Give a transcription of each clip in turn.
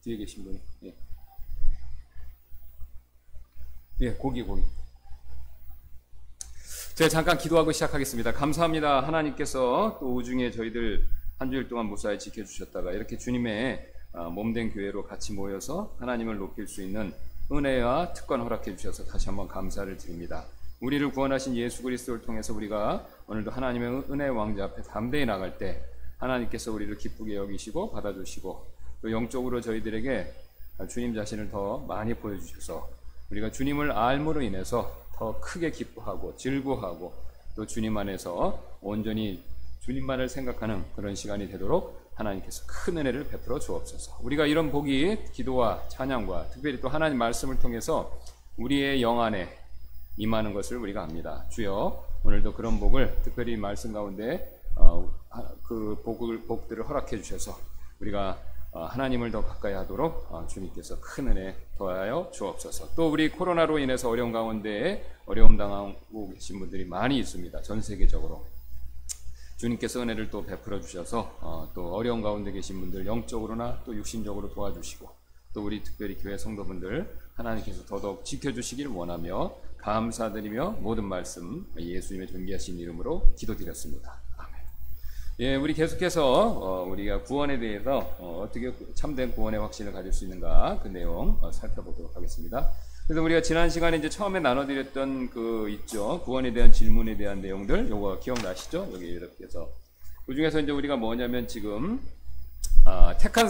뒤에 계신 분이. 예. 예, 고기. 제가 잠깐 기도하고 시작하겠습니다. 감사합니다. 하나님께서 또 오중에 저희들 한 주일 동안 무사히 지켜주셨다가 이렇게 주님의 몸된 교회로 같이 모여서 하나님을 높일 수 있는 은혜와 특권 허락해 주셔서 다시 한번 감사를 드립니다. 우리를 구원하신 예수 그리스도를 통해서 우리가 오늘도 하나님의 은혜의 왕자 앞에 담대히 나갈 때 하나님께서 우리를 기쁘게 여기시고 받아주시고 또 영적으로 저희들에게 주님 자신을 더 많이 보여주셔서 우리가 주님을 알므로 인해서 더 크게 기뻐하고 즐거워하고 또 주님 안에서 온전히 주님만을 생각하는 그런 시간이 되도록 하나님께서 큰 은혜를 베풀어 주옵소서. 우리가 이런 복이 기도와 찬양과 특별히 또 하나님 말씀을 통해서 우리의 영 안에 임하는 것을 우리가 압니다. 주여 오늘도 그런 복을 특별히 말씀 가운데 그 복들을 허락해 주셔서 우리가 하나님을 더 가까이 하도록 주님께서 큰 은혜 더하여 주옵소서. 또 우리 코로나로 인해서 어려운 가운데 어려움 당하고 계신 분들이 많이 있습니다. 전 세계적으로 주님께서 은혜를 또 베풀어 주셔서 또 어려운 가운데 계신 분들 영적으로나 또 육신적으로 도와주시고 또 우리 특별히 교회 성도분들 하나님께서 더더욱 지켜주시길 원하며 감사드리며 모든 말씀 예수님의 존귀하신 이름으로 기도드렸습니다. 예, 우리 계속해서 우리가 구원에 대해서 어떻게 참된 구원의 확신을 가질 수 있는가 그 내용 살펴보도록 하겠습니다. 그래서 우리가 지난 시간에 이제 처음에 나눠드렸던 그 있죠, 구원에 대한 질문에 대한 내용들, 요거 기억나시죠? 여기 이렇게 해서 그 중에서 이제 우리가 뭐냐면 지금 택한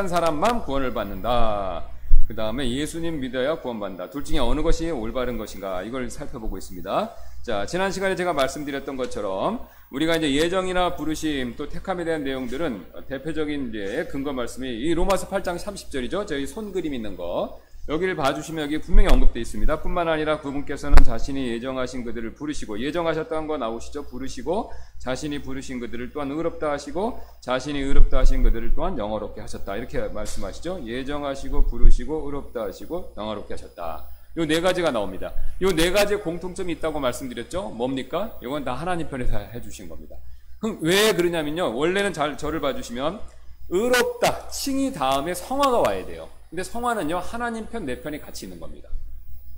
사람만 구원을 받는다. 그 다음에 예수님 믿어야 구원받는다. 둘 중에 어느 것이 올바른 것인가 이걸 살펴보고 있습니다. 자, 지난 시간에 제가 말씀드렸던 것처럼 우리가 이제 예정이나 부르심 또 택함에 대한 내용들은 대표적인 이제 근거 말씀이 이 로마서 8장 30절이죠. 저희 손그림 있는 거. 여기를 봐주시면 여기 분명히 언급되어 있습니다. 뿐만 아니라 그분께서는 자신이 예정하신 그들을 부르시고, 예정하셨다는 거 나오시죠? 부르시고 자신이 부르신 그들을 또한 의롭다 하시고 자신이 의롭다 하신 그들을 또한 영화롭게 하셨다. 이렇게 말씀하시죠. 예정하시고 부르시고 의롭다 하시고 영화롭게 하셨다. 요 네 가지가 나옵니다. 요 네 가지의 공통점이 있다고 말씀드렸죠. 뭡니까? 이건 다 하나님 편에서 해주신 겁니다. 그럼 왜 그러냐면요, 원래는 저를 봐주시면 의롭다 칭의 다음에 성화가 와야 돼요. 근데 성화는요 하나님 편 내 편이 같이 있는 겁니다.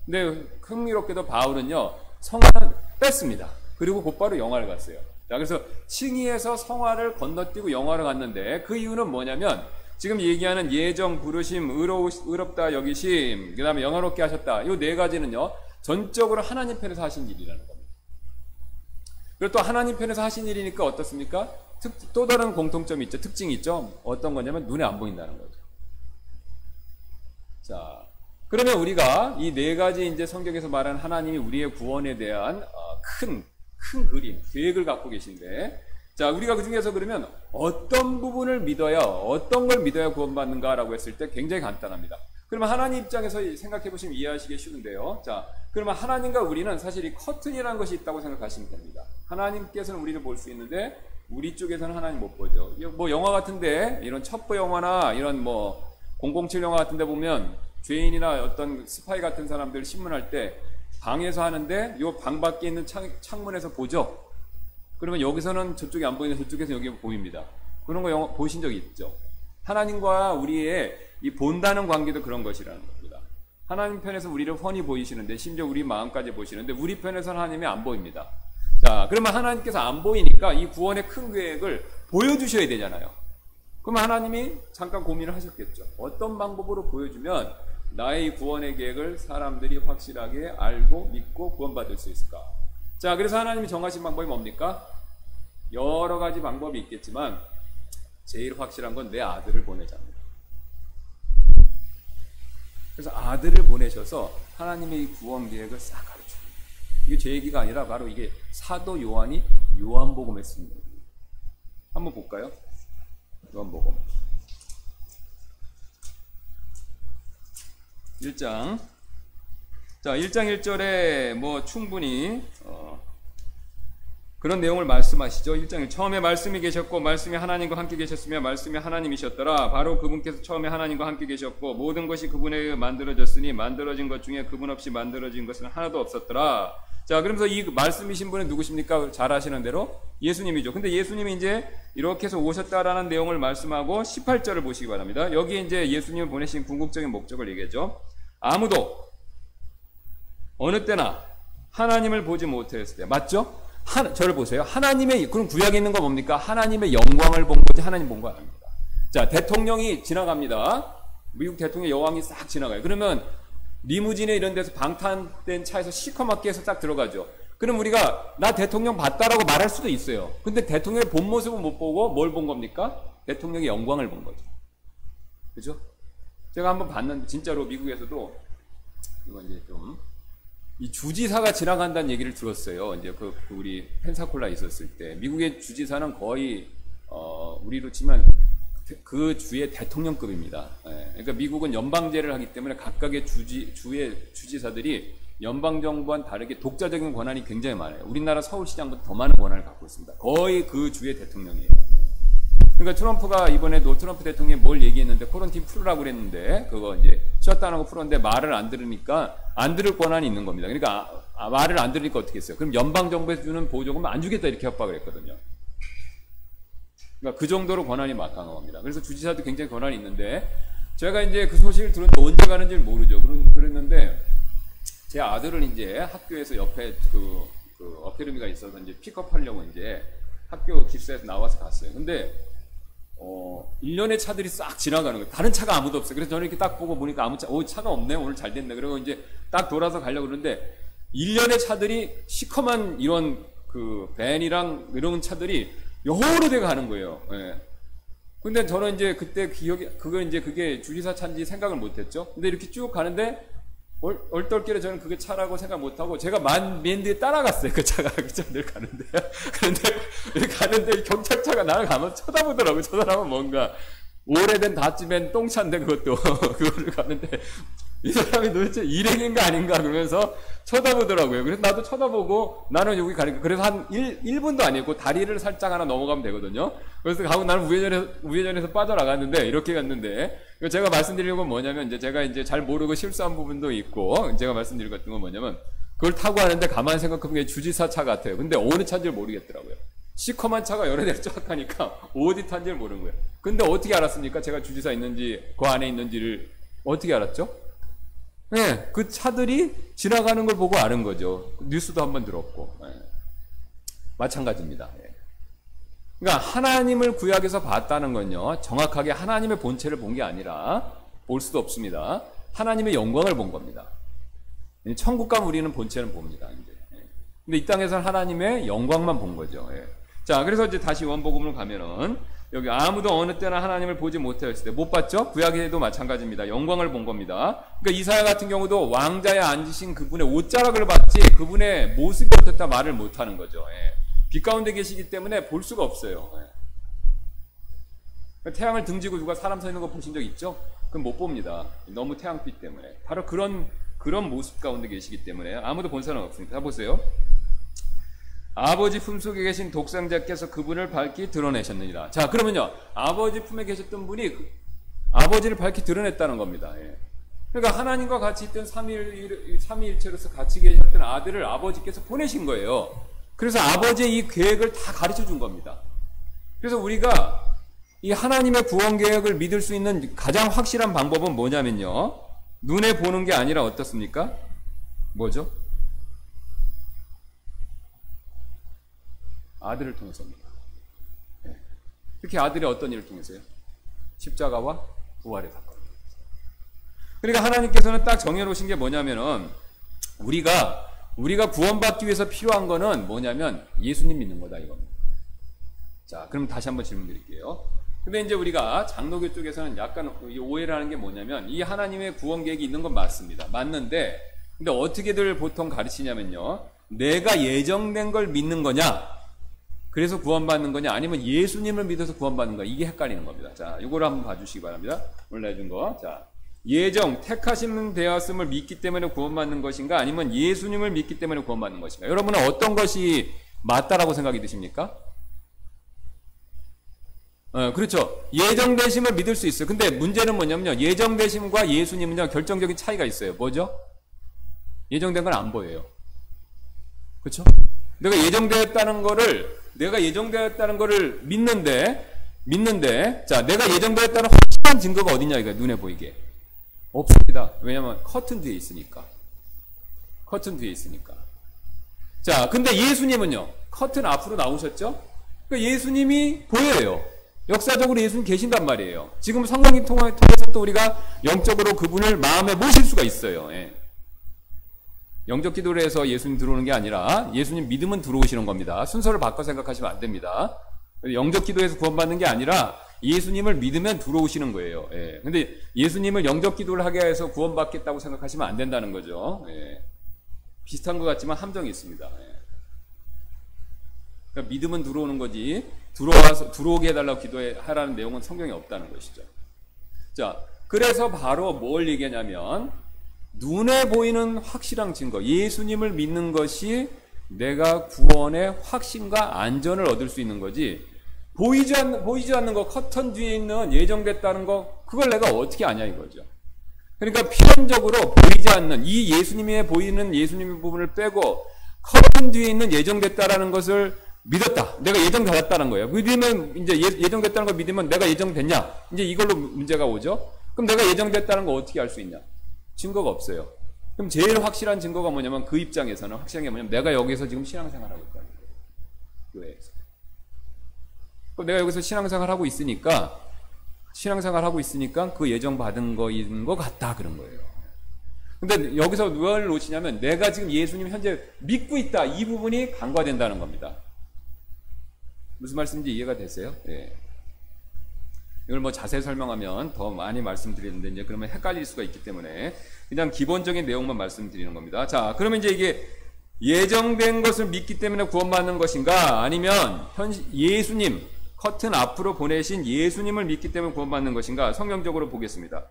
근데 흥미롭게도 바울은요 성화는 뺐습니다. 그리고 곧바로 영화를 갔어요. 자, 그래서 칭의에서 성화를 건너뛰고 영화를 갔는데 그 이유는 뭐냐면 지금 얘기하는 예정, 부르심, 의롭다 여기심, 그 다음에 영화롭게 하셨다, 이 네 가지는요 전적으로 하나님 편에서 하신 일이라는 겁니다. 그리고 또 하나님 편에서 하신 일이니까 어떻습니까? 또 다른 공통점이 있죠. 특징이 있죠. 어떤 거냐면 눈에 안 보인다는 거죠. 자, 그러면 우리가 이 네 가지 이제 성경에서 말하는 하나님이 우리의 구원에 대한 큰 그림, 계획을 갖고 계신데, 자, 우리가 그 중에서 그러면 어떤 부분을 믿어야, 어떤 걸 믿어야 구원받는가라고 했을 때 굉장히 간단합니다. 그러면 하나님 입장에서 생각해 보시면 이해하시기 쉬운데요. 자, 그러면 하나님과 우리는 사실 이 커튼이라는 것이 있다고 생각하시면 됩니다. 하나님께서는 우리를 볼 수 있는데 우리 쪽에서는 하나님 못 보죠. 뭐 영화 같은데, 이런 첩보 영화나 이런 뭐 007 영화 같은데 보면 죄인이나 어떤 스파이 같은 사람들 신문할 때 방에서 하는데 요 방 밖에 있는 창문에서 보죠. 그러면 여기서는 저쪽이 안 보이는데 저쪽에서 여기 보입니다. 그런 거 영화 보신 적 있죠? 하나님과 우리의 이 본다는 관계도 그런 것이라는 겁니다. 하나님 편에서 우리를 훤히 보이시는데 심지어 우리 마음까지 보시는데 우리 편에서는 하나님이 안 보입니다. 자, 그러면 하나님께서 안 보이니까 이 구원의 큰 계획을 보여주셔야 되잖아요. 그러면 하나님이 잠깐 고민을 하셨겠죠. 어떤 방법으로 보여주면 나의 이 구원의 계획을 사람들이 확실하게 알고 믿고 구원받을 수 있을까? 자, 그래서 하나님이 정하신 방법이 뭡니까? 여러 가지 방법이 있겠지만 제일 확실한 건 내 아들을 보내자입니다. 그래서 아들을 보내셔서 하나님의 이 구원 계획을 싹 가르쳐요. 이게 제 얘기가 아니라 바로 이게 사도 요한이 요한복음에 쓴 거예요. 한번 볼까요? 요한복음 1장. 자, 1장 1절에 뭐 충분히 그런 내용을 말씀하시죠. 1장 1, 처음에 말씀이 계셨고 말씀이 하나님과 함께 계셨으며 말씀이 하나님이셨더라. 바로 그분께서 처음에 하나님과 함께 계셨고 모든 것이 그분에 의해 만들어졌으니 만들어진 것 중에 그분 없이 만들어진 것은 하나도 없었더라. 자, 그러면서 이 말씀이신 분은 누구십니까? 잘 아시는 대로 예수님이죠. 근데 예수님이 이제 이렇게 해서 오셨다라는 내용을 말씀하고 18절을 보시기 바랍니다. 여기에 이제 예수님을 보내신 궁극적인 목적을 얘기하죠. 아무도 어느 때나 하나님을 보지 못했을 때. 맞죠? 저를 보세요. 하나님의, 그럼 구약에 있는 거 뭡니까? 하나님의 영광을 본 거지 하나님 본 거 아닙니다. 자, 대통령이 지나갑니다. 미국 대통령 여왕이 싹 지나가요. 그러면 리무진에 이런 데서 방탄된 차에서 시커멓게 해서 딱 들어가죠. 그럼 우리가 나 대통령 봤다라고 말할 수도 있어요. 근데 대통령의 본 모습은 못 보고 뭘 본 겁니까? 대통령의 영광을 본 거죠. 그죠? 제가 한번 봤는데 진짜로 미국에서도 이건 이제 좀 이 주지사가 지나간다는 얘기를 들었어요. 이제 우리 펜사콜라 있었을 때 미국의 주지사는 거의 우리로 치면 그 주의 대통령급입니다. 예, 그러니까 미국은 연방제를 하기 때문에 각각의 주의 주지사들이 연방정부와는 다르게 독자적인 권한이 굉장히 많아요. 우리나라 서울시장보다 더 많은 권한을 갖고 있습니다. 거의 그 주의 대통령이에요. 그러니까 트럼프가 이번에도 트럼프 대통령이 뭘 얘기했는데 코런틴 풀으라고 그랬는데 그거 이제 셧다운하고 풀었는데 말을 안 들으니까 안 들을 권한이 있는 겁니다. 그러니까 말을 안 들으니까 어떻게 했어요? 그럼 연방정부에서 주는 보조금 안 주겠다 이렇게 협박을 했거든요. 그러니까 그 정도로 권한이 막강한 겁니다. 그래서 주지사도 굉장히 권한이 있는데 제가 이제 그 소식을 들었는데 언제 가는지 모르죠. 그랬는데 제 아들은 이제 학교에서 옆에 그 어케르미가 있어서 이제 픽업하려고 이제 학교 기숙사에서 나와서 갔어요. 근데 1년의 차들이 싹 지나가는 거예요. 다른 차가 아무도 없어요. 그래서 저는 이렇게 딱 보고 보니까 차가 없네. 오늘 잘 됐네. 그리고 이제 딱 돌아서 가려고 그러는데 1년의 차들이 시커먼 이런 그 밴이랑 이런 차들이 여러 대가 가는 거예요. 예. 근데 저는 이제 그때 그게 주지사 차인지 생각을 못 했죠. 근데 이렇게 쭉 가는데 얼떨결에 저는 그게 차라고 생각 못 하고 제가 맨 뒤에 따라갔어요. 그 차가 늘 가는데. 그런데 가는데 경찰차가 나를 가면 쳐다보더라고요. 저 사람은 뭔가 오래된 닷지맨 똥차인데 그것도 그거를 가는데 이 사람이 도대체 일행인가 아닌가 그러면서 쳐다보더라고요. 그래서 나도 쳐다보고 나는 여기 가니까 그래서 한 1분도 아니었고 다리를 살짝 하나 넘어가면 되거든요. 그래서 가고 나는 우회전해서 빠져나갔는데 이렇게 갔는데 제가 말씀드리는 건 뭐냐면 이제 제가 이제 잘 모르고 실수한 부분도 있고 제가 말씀드릴 것 같은 건 뭐냐면 그걸 타고 가는데 가만히 생각해보면 주지사 차 같아요. 근데 어느 차인지 모르겠더라고요. 시커먼 차가 여러 대를 쫙 하니까 어디 탄지를 모르는 거예요. 근데 어떻게 알았습니까? 제가 주지사 있는지 그 안에 있는지를 어떻게 알았죠? 네, 그 차들이 지나가는 걸 보고 아는 거죠. 뉴스도 한번 들었고. 네. 마찬가지입니다. 네. 그러니까 하나님을 구약에서 봤다는 건요, 정확하게 하나님의 본체를 본 게 아니라 볼 수도 없습니다. 하나님의 영광을 본 겁니다. 천국 가면 우리는 본체는 봅니다. 이제. 근데 이 땅에서는 하나님의 영광만 본 거죠. 예. 자, 그래서 이제 다시 원복음을 가면은 여기 아무도 어느 때나 하나님을 보지 못하였을 때 못 봤죠? 구약에도 마찬가지입니다. 영광을 본 겁니다. 그러니까 이사야 같은 경우도 왕자에 앉으신 그분의 옷자락을 봤지 그분의 모습이 어떻다 말을 못하는 거죠. 예. 빛 가운데 계시기 때문에 볼 수가 없어요. 예. 그러니까 태양을 등지고 누가 사람 서 있는 거 보신 적 있죠? 그럼 못 봅니다. 너무 태양빛 때문에. 바로 그런 모습 가운데 계시기 때문에 아무도 본 사람은 없습니다. 자, 보세요. 아버지 품속에 계신 독생자께서 그분을 밝히 드러내셨느니라. 자, 그러면요. 아버지 품에 계셨던 분이 아버지를 밝히 드러냈다는 겁니다. 예. 그러니까 하나님과 같이 있던 삼위일체로서 같이 계셨던 아들을 아버지께서 보내신 거예요. 그래서 아버지의 이 계획을 다 가르쳐 준 겁니다. 그래서 우리가 이 하나님의 구원 계획을 믿을 수 있는 가장 확실한 방법은 뭐냐면요. 눈에 보는 게 아니라 어떻습니까? 뭐죠? 아들을 통해서입니다. 네. 특히 아들이 어떤 일을 통해서요? 십자가와 부활의 사건. 그러니까 하나님께서는 딱 정해놓으신 게 뭐냐면은 우리가 구원받기 위해서 필요한 거는 뭐냐면 예수님 믿는 거다 이겁니다. 자, 그럼 다시 한번 질문 드릴게요. 근데 이제 우리가 장로교 쪽에서는 약간 오해를 하는 게 뭐냐면 이 하나님의 구원 계획이 있는 건 맞습니다. 맞는데 근데 어떻게들 보통 가르치냐면요. 내가 예정된 걸 믿는 거냐? 그래서 구원받는 거냐? 아니면 예수님을 믿어서 구원받는 거냐? 이게 헷갈리는 겁니다. 자, 이거를 한번 봐주시기 바랍니다. 오늘 내준 거. 자, 택하심 되었음을 믿기 때문에 구원받는 것인가? 아니면 예수님을 믿기 때문에 구원받는 것인가? 여러분은 어떤 것이 맞다라고 생각이 드십니까? 그렇죠. 예정되심을 믿을 수 있어요. 근데 문제는 뭐냐면요. 예정되심과 예수님은요, 결정적인 차이가 있어요. 뭐죠? 예정된 건 안 보여요. 그렇죠? 내가 예정되었다는 거를 믿는데, 자, 내가 예정되었다는 확실한 증거가 어디냐, 이거 눈에 보이게. 없습니다. 왜냐면 커튼 뒤에 있으니까. 자, 근데 예수님은요, 커튼 앞으로 나오셨죠? 그러니까 예수님이 보여요. 역사적으로 예수님 계신단 말이에요. 지금 성령님 통해서 또 우리가 영적으로 그분을 마음에 모실 수가 있어요. 예. 영적 기도를 해서 예수님 들어오는 게 아니라 예수님 믿으면 들어오시는 겁니다. 순서를 바꿔 생각하시면 안 됩니다. 영적 기도에서 구원받는 게 아니라 예수님을 믿으면 들어오시는 거예요. 예. 근데 예수님을 영적 기도를 하게 해서 구원받겠다고 생각하시면 안 된다는 거죠. 예. 비슷한 것 같지만 함정이 있습니다. 예. 그러니까 믿으면 들어오는 거지, 들어오게 해달라고 기도하라는 내용은 성경에 없다는 것이죠. 자, 그래서 바로 뭘 얘기하냐면, 눈에 보이는 확실한 증거, 예수님을 믿는 것이 내가 구원의 확신과 안전을 얻을 수 있는 거지, 보이지 않는 거, 커튼 뒤에 있는 예정됐다는 거, 그걸 내가 어떻게 아냐 이거죠. 그러니까 필연적으로 보이지 않는, 이 예수님의 보이는 예수님의 부분을 빼고, 커튼 뒤에 있는 예정됐다라는 것을 믿었다. 내가 예정받았다는 거예요. 믿으면, 이제 예정됐다는 걸 믿으면 내가 예정됐냐? 이제 이걸로 문제가 오죠? 그럼 내가 예정됐다는 거 어떻게 알 수 있냐? 증거가 없어요. 그럼 제일 확실한 증거가 뭐냐면, 그 입장에서는 확실한 게 뭐냐면, 내가 여기서 지금 신앙생활하고 있다는 거예요. 교회에서. 그럼 내가 여기서 신앙생활하고 있으니까 그 예정받은 거인 것 같다. 그런 거예요. 근데 여기서 뭘 놓치냐면, 내가 지금 예수님 현재 믿고 있다. 이 부분이 간과된다는 겁니다. 무슨 말씀인지 이해가 되세요? 예. 이걸 뭐 자세히 설명하면 더 많이 말씀드리는데, 이제 그러면 헷갈릴 수가 있기 때문에 그냥 기본적인 내용만 말씀드리는 겁니다. 자, 그러면 이제 이게 예정된 것을 믿기 때문에 구원받는 것인가? 아니면 예수님, 커튼 앞으로 보내신 예수님을 믿기 때문에 구원받는 것인가? 성경적으로 보겠습니다.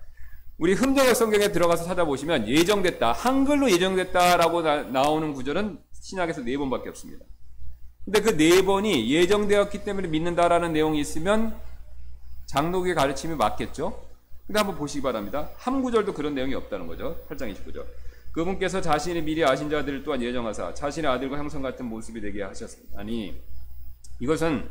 우리 흠정의 성경에 들어가서 찾아보시면 예정됐다, 한글로 예정됐다라고 나오는 구절은 신약에서 4번밖에 없습니다. 근데 그 4번이 예정되었기 때문에 믿는다라는 내용이 있으면 장로교의 가르침이 맞겠죠? 근데 한번 보시기 바랍니다. 한 구절도 그런 내용이 없다는 거죠. 8장 29절. 그분께서 자신이 미리 아신 자들을 또한 예정하사 자신의 아들과 형성 같은 모습이 되게 하셨으니, 이것은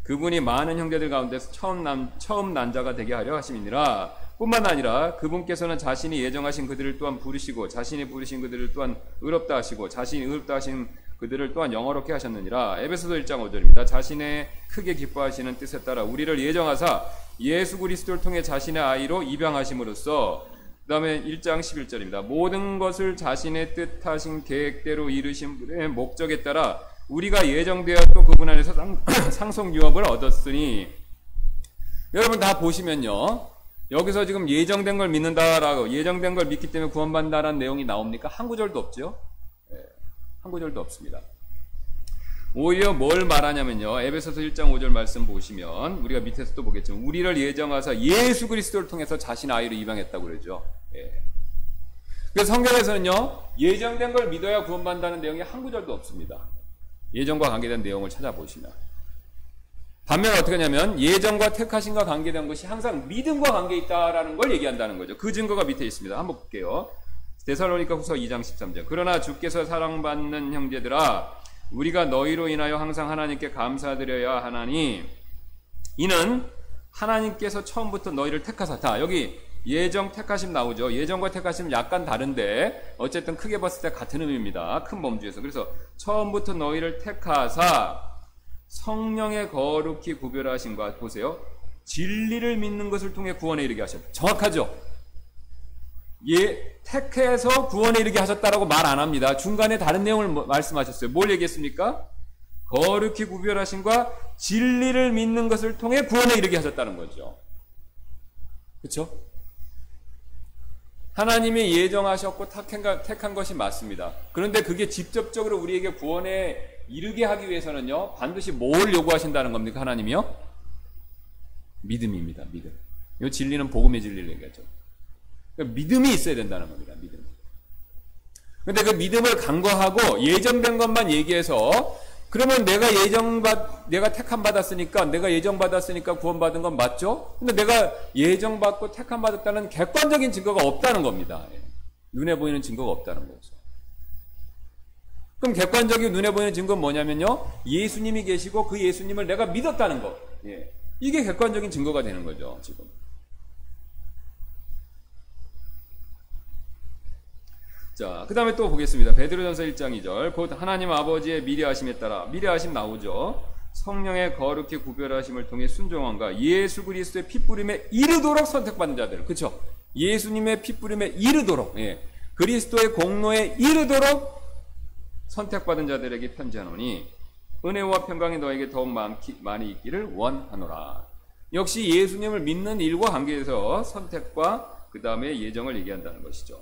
그분이 많은 형제들 가운데서 처음 난자가 되게 하려 하심이니라. 뿐만 아니라 그분께서는 자신이 예정하신 그들을 또한 부르시고, 자신이 부르신 그들을 또한 의롭다 하시고, 자신이 의롭다 하신 그들을 또한 영화롭게 하셨느니라. 에베소서 1장 5절입니다. 자신의 크게 기뻐하시는 뜻에 따라 우리를 예정하사 예수 그리스도를 통해 자신의 아이로 입양하심으로써, 그 다음에 1장 11절입니다. 모든 것을 자신의 뜻하신 계획대로 이루신 분의 목적에 따라 우리가 예정되어 또 그분 안에서 상속 유업을 얻었으니. 여러분 다 보시면요, 여기서 지금 예정된 걸 믿는다라고, 예정된 걸 믿기 때문에 구원받는다라는 내용이 나옵니까? 한 구절도 없죠? 한 구절도 없습니다. 오히려 뭘 말하냐면요, 에베소서 1장 5절 말씀 보시면, 우리가 밑에서 또 보겠지만, 우리를 예정하사 예수 그리스도를 통해서 자신 아이로 입양했다고 그러죠. 예. 그래서 성경에서는요, 예정된 걸 믿어야 구원받는다는 내용이 한 구절도 없습니다. 예정과 관계된 내용을 찾아보시면. 반면 어떻게 하냐면, 예정과 택하심과 관계된 것이 항상 믿음과 관계 있다라는 걸 얘기한다는 거죠. 그 증거가 밑에 있습니다. 한번 볼게요. 데살로니가 후서 2장 13절. 그러나 주께서 사랑받는 형제들아, 우리가 너희로 인하여 항상 하나님께 감사드려야 하나니, 이는 하나님께서 처음부터 너희를 택하사. 다 여기 예정 택하심 나오죠. 예정과 택하심은 약간 다른데 어쨌든 크게 봤을 때 같은 의미입니다. 큰 범주에서. 그래서 처음부터 너희를 택하사 성령의 거룩히 구별하신 것, 보세요. 진리를 믿는 것을 통해 구원에 이르게 하셨다. 정확하죠? 택해서 구원에 이르게 하셨다라고 말 안 합니다. 중간에 다른 내용을 말씀하셨어요. 뭘 얘기했습니까? 거룩히 구별하신과 진리를 믿는 것을 통해 구원에 이르게 하셨다는 거죠. 그렇죠? 하나님이 예정하셨고 택한 것이 맞습니다. 그런데 그게 직접적으로 우리에게 구원에 이르게 하기 위해서는요, 반드시 뭘 요구하신다는 겁니까? 하나님이요? 믿음입니다. 믿음. 이 진리는 복음의 진리를 얘기하죠. 그러니까 믿음이 있어야 된다는 겁니다. 믿음. 근데 그 믿음을 간과하고 예정된 것만 얘기해서, 그러면 내가 택함 받았으니까, 내가 예정받았으니까 구원받은 건 맞죠? 근데 내가 예정받고 택함 받았다는 객관적인 증거가 없다는 겁니다. 눈에 보이는 증거가 없다는 거죠. 그럼 객관적인 눈에 보이는 증거는 뭐냐면요. 예수님이 계시고 그 예수님을 내가 믿었다는 것. 예. 이게 객관적인 증거가 되는 거죠, 지금. 자, 그 다음에 또 보겠습니다. 베드로전서 1장 2절. 곧 하나님 아버지의 미래하심에 따라, 미래하심 나오죠. 성령의 거룩히 구별하심을 통해 순종함과 예수 그리스도의 핏부림에 이르도록 선택받은 자들. 그쵸? 예수님의 핏부림에 이르도록, 예. 그리스도의 공로에 이르도록 선택받은 자들에게 편지하노니 은혜와 평강이 너에게 더욱 많이 있기를 원하노라. 역시 예수님을 믿는 일과 관계에서 선택과 그 다음에 예정을 얘기한다는 것이죠.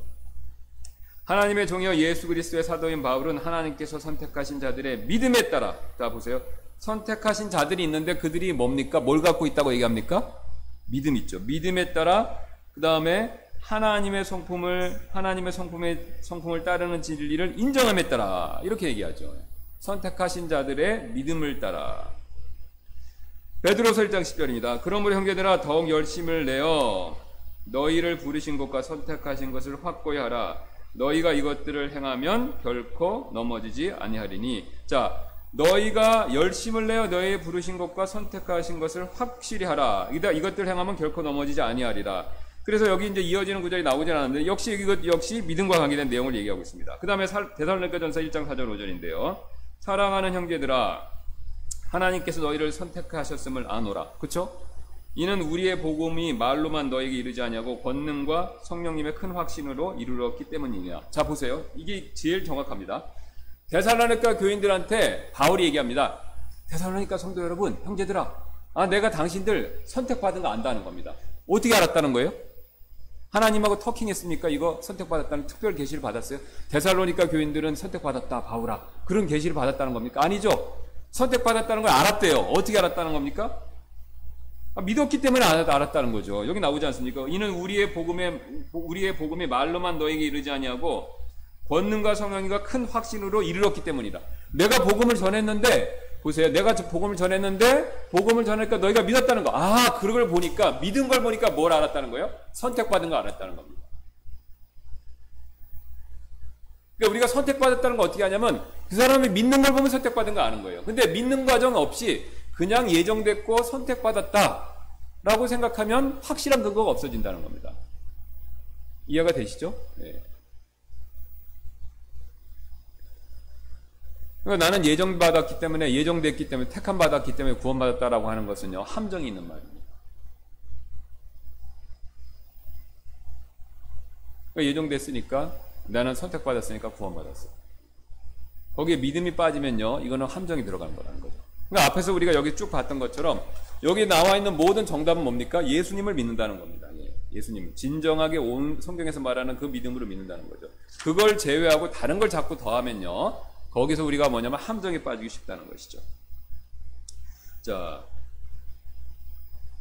하나님의 종이여 예수 그리스도의 사도인 바울은 하나님께서 선택하신 자들의 믿음에 따라, 자 보세요. 선택하신 자들이 있는데 그들이 뭡니까? 뭘 갖고 있다고 얘기합니까? 믿음 있죠. 믿음에 따라 그 다음에 하나님의 성품을 따르는 진리를 인정함에 따라 이렇게 얘기하죠. 선택하신 자들의 믿음을 따라. 베드로서 1장 10절입니다. 그러므로 형제들아 더욱 열심을 내어 너희를 부르신 것과 선택하신 것을 확고히 하라. 너희가 이것들을 행하면 결코 넘어지지 아니하리니. 자, 너희가 열심을 내어 너희의 부르신 것과 선택하신 것을 확실히 하라. 이것들 행하면 결코 넘어지지 아니하리라. 그래서 여기 이제 이어지는 구절이 나오진 않았는데 이것 역시 믿음과 관계된 내용을 얘기하고 있습니다. 그 다음에 데살로니가전서 1장 4절 5절인데요. 사랑하는 형제들아 하나님께서 너희를 선택하셨음을 아노라. 그쵸? 이는 우리의 복음이 말로만 너에게 이르지 아니하고 권능과 성령님의 큰 확신으로 이르렀기 때문이냐. 자 보세요. 이게 제일 정확합니다. 데살로니가 교인들한테 바울이 얘기합니다. 데살로니가 성도 여러분, 형제들아, 내가 당신들 선택받은 거 안다는 겁니다. 어떻게 알았다는 거예요? 하나님하고 터킹했습니까? 이거 선택받았다는 특별 계시를 받았어요? 데살로니가 교인들은 선택받았다, 바울아. 그런 계시를 받았다는 겁니까? 아니죠. 선택받았다는 걸 알았대요. 어떻게 알았다는 겁니까? 믿었기 때문에 알았다는 거죠. 여기 나오지 않습니까? 이는 우리의 복음이 말로만 너에게 이르지 아니하고 권능과 성령과 큰 확신으로 이르렀기 때문이다. 내가 복음을 전했는데, 보세요. 내가 복음을 전하니까 너희가 믿었다는 거. 그걸 보니까, 믿은 걸 보니까 뭘 알았다는 거예요? 선택받은 거 알았다는 겁니다. 그러니까 우리가 선택받았다는 거 어떻게 하냐면, 그 사람이 믿는 걸 보면 선택받은 거 아는 거예요. 근데 믿는 과정 없이 그냥 예정됐고 선택받았다라고 생각하면 확실한 근거가 없어진다는 겁니다. 이해가 되시죠? 네. 그러니까 나는 예정됐기 때문에 택함 받았기 때문에 구원받았다라고 하는 것은요, 함정이 있는 말입니다. 그러니까 예정됐으니까 나는 선택받았으니까 구원받았어. 거기에 믿음이 빠지면요, 이거는 함정이 들어가는 거라는 거죠. 그러니까 앞에서 우리가 여기 쭉 봤던 것처럼 여기 나와 있는 모든 정답은 뭡니까? 예수님을 믿는다는 겁니다. 예수님, 진정하게 온 성경에서 말하는 그 믿음으로 믿는다는 거죠. 그걸 제외하고 다른 걸 자꾸 더하면요, 거기서 우리가 뭐냐면 함정에 빠지기 쉽다는 것이죠. 자,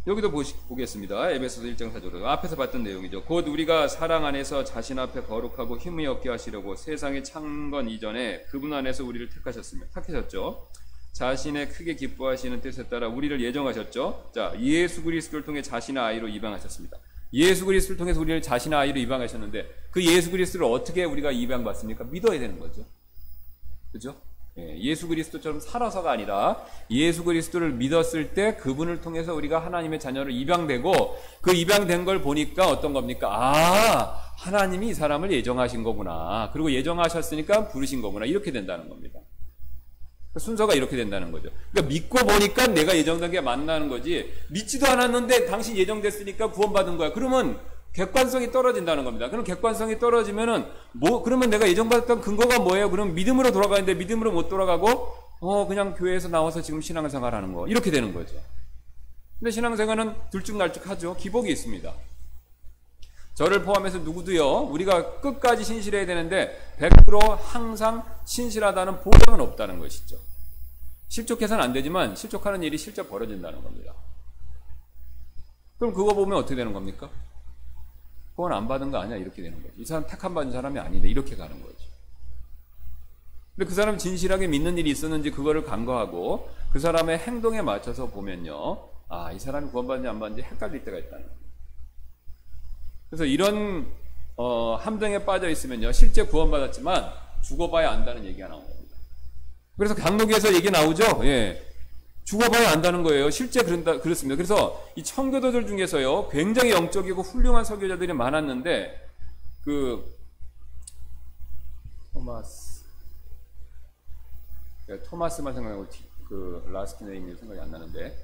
여기도 보겠습니다. 에베소서 1장 4절. 앞에서 봤던 내용이죠. 곧 우리가 사랑 안에서 자신 앞에 거룩하고 힘이 없게 하시려고 세상의 창건 이전에 그분 안에서 우리를 택하셨죠. 자신의 크게 기뻐하시는 뜻에 따라 우리를 예정하셨죠. 자, 예수 그리스도를 통해 자신의 아이로 입양하셨습니다. 예수 그리스도를 통해서 우리를 자신의 아이로 입양하셨는데 그 예수 그리스도를 어떻게 우리가 입양받습니까? 믿어야 되는 거죠. 그죠? 예수 그리스도처럼 살아서가 아니라 예수 그리스도를 믿었을 때 그분을 통해서 우리가 하나님의 자녀로 입양되고 그 입양된 걸 보니까 어떤 겁니까? 하나님이 이 사람을 예정하신 거구나. 그리고 예정하셨으니까 부르신 거구나. 이렇게 된다는 겁니다. 순서가 이렇게 된다는 거죠. 그러니까 믿고 보니까 내가 예정된 게 맞나는 거지, 믿지도 않았는데 당신 예정됐으니까 구원받은 거야. 그러면 객관성이 떨어진다는 겁니다. 그럼 객관성이 떨어지면은 그러면 내가 예정받았던 근거가 뭐예요? 그럼 믿음으로 돌아가는데 믿음으로 못 돌아가고 그냥 교회에서 나와서 지금 신앙생활 하는 거, 이렇게 되는 거죠. 근데 신앙생활은 들쭉날쭉하죠. 기복이 있습니다. 저를 포함해서 누구도요, 우리가 끝까지 신실해야 되는데 100% 항상 신실하다는 보장은 없다는 것이죠. 실족해서는 안 되지만 실족하는 일이 실제 벌어진다는 겁니다. 그럼 그거 보면 어떻게 되는 겁니까? 구원 안 받은 거 아니야? 이렇게 되는 거죠. 이 사람 택함 받은 사람이 아닌데 이렇게 가는 거죠. 근데 그 사람 진실하게 믿는 일이 있었는지 그거를 간과하고 그 사람의 행동에 맞춰서 보면요, 이 사람이 구원받는지 안 받는지 헷갈릴 때가 있다는 거예요. 그래서 이런 함정에 빠져 있으면요, 실제 구원받았지만 죽어봐야 안다는 얘기가 나온 겁니다. 그래서 장로교에서 얘기 나오죠. 예. 죽어봐야 안다는 거예요. 실제 그렇습니다. 그래서 이 청교도들 중에서요, 굉장히 영적이고 훌륭한 설교자들이 많았는데, 토마스만 생각하고, 라스트 네임이 생각이 안 나는데,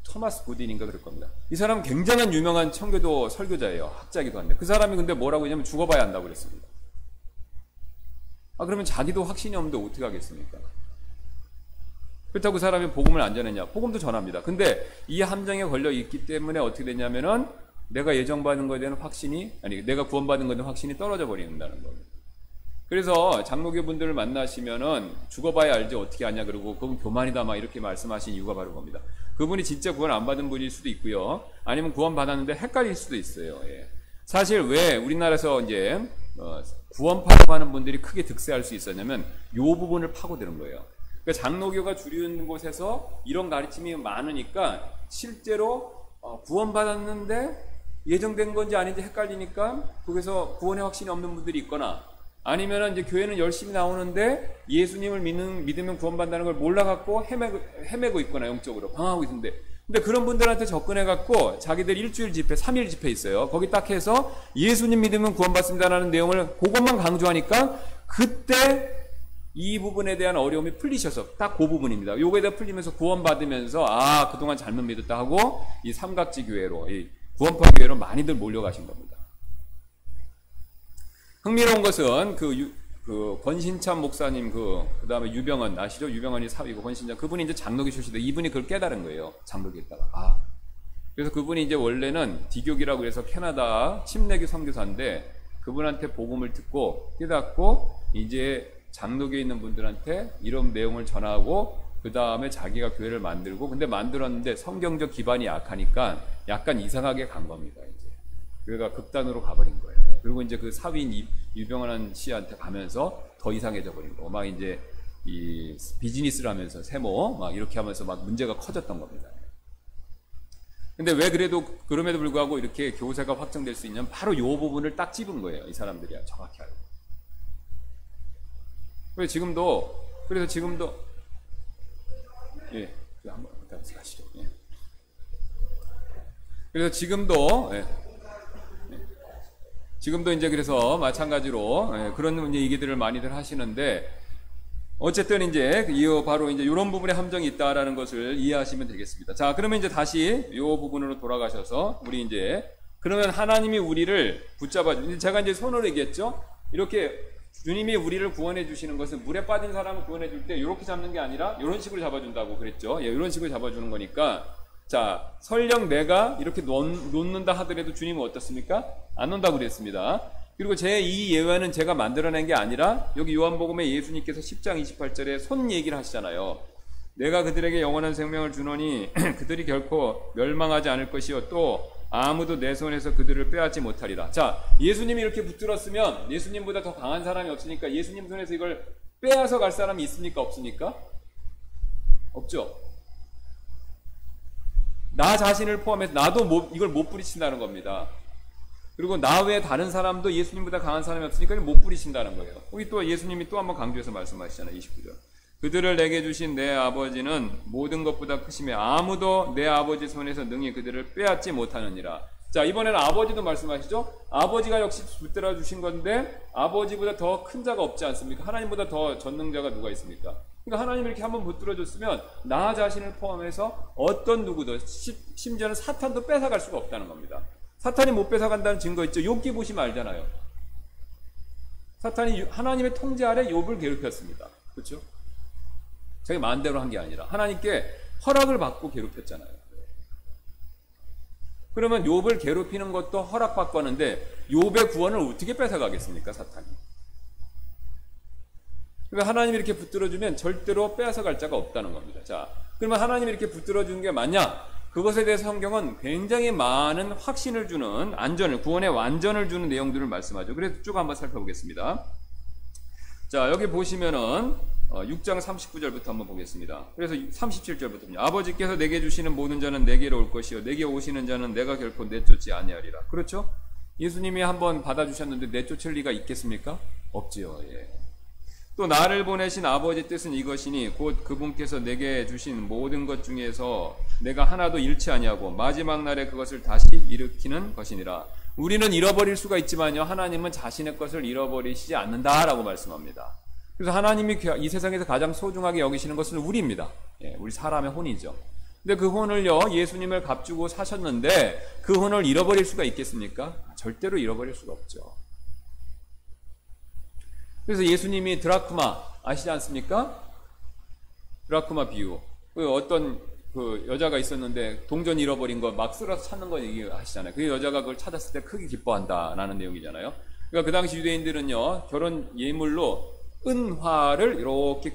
토마스 구딘인가 그럴 겁니다. 이 사람은 굉장한 유명한 청교도 설교자예요. 학자이기도 한데. 그 사람이 근데 뭐라고 했냐면 죽어봐야 한다고 그랬습니다. 그러면 자기도 확신이 없는데 어떻게 하겠습니까? 그렇다고 그 사람이 복음을 안 전했냐? 복음도 전합니다. 근데 이 함정에 걸려 있기 때문에 어떻게 됐냐면은 내가 예정받은 것에 대한 확신이, 내가 구원받은 것에 대한 확신이 떨어져 버린다는 겁니다. 그래서 장로교 분들을 만나시면은 죽어봐야 알지 어떻게 아냐 그러고 그건 교만이다 막 이렇게 말씀하신 이유가 바로 겁니다. 그분이 진짜 구원 안 받은 분일 수도 있고요. 아니면 구원 받았는데 헷갈릴 수도 있어요. 예. 사실 왜 우리나라에서 이제 구원파라고 하는 분들이 크게 득세할 수 있었냐면 이 부분을 파고드는 거예요. 그러니까 장로교가 주류인 곳에서 이런 가르침이 많으니까 실제로 구원받았는데 예정된 건지 아닌지 헷갈리니까 거기서 구원의 확신이 없는 분들이 있거나 아니면은 이제 교회는 열심히 나오는데 예수님을 믿으면 구원받는다는 걸 몰라갖고 헤매고 있거나 영적으로 방황하고 있는데 근데 그런 분들한테 접근해갖고 자기들 일주일 집회, 3일 집회 있어요. 거기 딱 해서 예수님 믿으면 구원받습니다라는 내용을 그것만 강조하니까 그때 이 부분에 대한 어려움이 풀리셔서 딱 그 부분입니다. 요거에 대해 풀리면서 구원받으면서 그동안 잘못 믿었다 하고 이 삼각지 교회로, 이 구원파 교회로 많이들 몰려가신 겁니다. 흥미로운 것은 권신참 목사님 그 다음에 유병헌 아시죠? 유병헌이 사위고 권신참 그분이 이제 장로교 출신인데 이분이 그걸 깨달은 거예요. 장로교에다가. 그래서 그분이 이제 원래는 디교기라고 해서 캐나다 침례교 선교사인데 그분한테 복음을 듣고 깨닫고 이제 장로교에 있는 분들한테 이런 내용을 전하고 그 다음에 자기가 교회를 만들고 근데 만들었는데 성경적 기반이 약하니까 약간 이상하게 간 겁니다. 이제 교회가 극단으로 가버린 거예요. 그리고 이제 그 사위인 유병헌 씨한테 가면서 더 이상해져 버린 거. 막 이제 이 비즈니스를 하면서 세모 막 이렇게 하면서 막 문제가 커졌던 겁니다. 근데 왜 그래도 그럼에도 불구하고 이렇게 교세가 확정될 수 있냐면 바로 이 부분을 딱 찝은 거예요. 이 사람들이 정확히 알고. 그래서 지금도 예, 한번 가시죠. 예. 그래서 지금도 이제 그래서 마찬가지로 그런 얘기들을 많이들 하시는데 어쨌든 이제 바로 이제 이런 부분에 함정이 있다라는 것을 이해하시면 되겠습니다. 자, 그러면 이제 다시 이 부분으로 돌아가셔서 우리 이제 그러면 하나님이 우리를 붙잡아 제가 이제 손으로 얘기했죠. 이렇게 주님이 우리를 구원해 주시는 것은 물에 빠진 사람을 구원해 줄 때 이렇게 잡는 게 아니라 이런 식으로 잡아준다고 그랬죠. 예, 이런 식으로 잡아주는 거니까. 자, 설령 내가 이렇게 놓는다 하더라도 주님은 어떻습니까? 안 놓는다고 그랬습니다. 그리고 제2 예외는 제가 만들어낸 게 아니라 여기 요한복음에 예수님께서 10장 28절에 손 얘기를 하시잖아요. 내가 그들에게 영원한 생명을 주노니 그들이 결코 멸망하지 않을 것이요 또 아무도 내 손에서 그들을 빼앗지 못하리라. 자, 예수님이 이렇게 붙들었으면 예수님보다 더 강한 사람이 없으니까 예수님 손에서 이걸 빼앗아 갈 사람이 있습니까? 없습니까? 없죠. 나 자신을 포함해서 나도 이걸 못 부리친다는 겁니다. 그리고 나 외에 다른 사람도 예수님보다 강한 사람이 없으니까 못 부리친다는 거예요. 거기 또 예수님이 또 한번 강조해서 말씀하시잖아요. 29절. 그들을 내게 주신 내 아버지는 모든 것보다 크시며 아무도 내 아버지 손에서 능히 그들을 빼앗지 못하느니라. 자, 이번에는 아버지도 말씀하시죠. 아버지가 역시 붙들어 주신 건데 아버지보다 더 큰 자가 없지 않습니까? 하나님보다 더 전능자가 누가 있습니까? 그러니까 하나님이 이렇게 한번 붙들어 줬으면 나 자신을 포함해서 어떤 누구도 심지어는 사탄도 뺏어갈 수가 없다는 겁니다. 사탄이 못 뺏어간다는 증거 있죠. 욥기 보시면 알잖아요. 사탄이 하나님의 통제 아래 욥을 괴롭혔습니다. 그렇죠? 자기 마음대로 한 게 아니라 하나님께 허락을 받고 괴롭혔잖아요. 그러면 욥을 괴롭히는 것도 허락받고 하는데 욥의 구원을 어떻게 뺏어가겠습니까? 사탄이. 그러니까 하나님이 이렇게 붙들어주면 절대로 빼앗아갈 자가 없다는 겁니다. 자, 그러면 하나님이 이렇게 붙들어주는 게 맞냐? 그것에 대해서 성경은 굉장히 많은 확신을 주는 구원의 완전을 주는 내용들을 말씀하죠. 그래서 쭉 한번 살펴보겠습니다. 자, 여기 보시면은 6장 39절부터 한번 보겠습니다. 그래서 37절부터입니다. 아버지께서 내게 주시는 모든 자는 내게로 올 것이요 내게 오시는 자는 내가 결코 내쫓지 아니하리라. 그렇죠? 예수님이 한번 받아주셨는데 내쫓을 리가 있겠습니까? 없지요. 예. 또 나를 보내신 아버지 뜻은 이것이니 곧 그분께서 내게 주신 모든 것 중에서 내가 하나도 잃지 아니하고 마지막 날에 그것을 다시 일으키는 것이니라. 우리는 잃어버릴 수가 있지만요, 하나님은 자신의 것을 잃어버리시지 않는다라고 말씀합니다. 그래서 하나님이 이 세상에서 가장 소중하게 여기시는 것은 우리입니다. 예, 우리 사람의 혼이죠. 근데 그 혼을요, 예수님을 값주고 사셨는데 그 혼을 잃어버릴 수가 있겠습니까? 절대로 잃어버릴 수가 없죠. 그래서 예수님이 드라크마 아시지 않습니까? 드라크마 비유. 어떤 그 여자가 있었는데 동전 잃어버린 거 막 쓸어서 찾는 거 얘기하시잖아요. 그 여자가 그걸 찾았을 때 크게 기뻐한다라는 내용이잖아요. 그러니까 그 당시 유대인들은요, 결혼 예물로 은화를 이렇게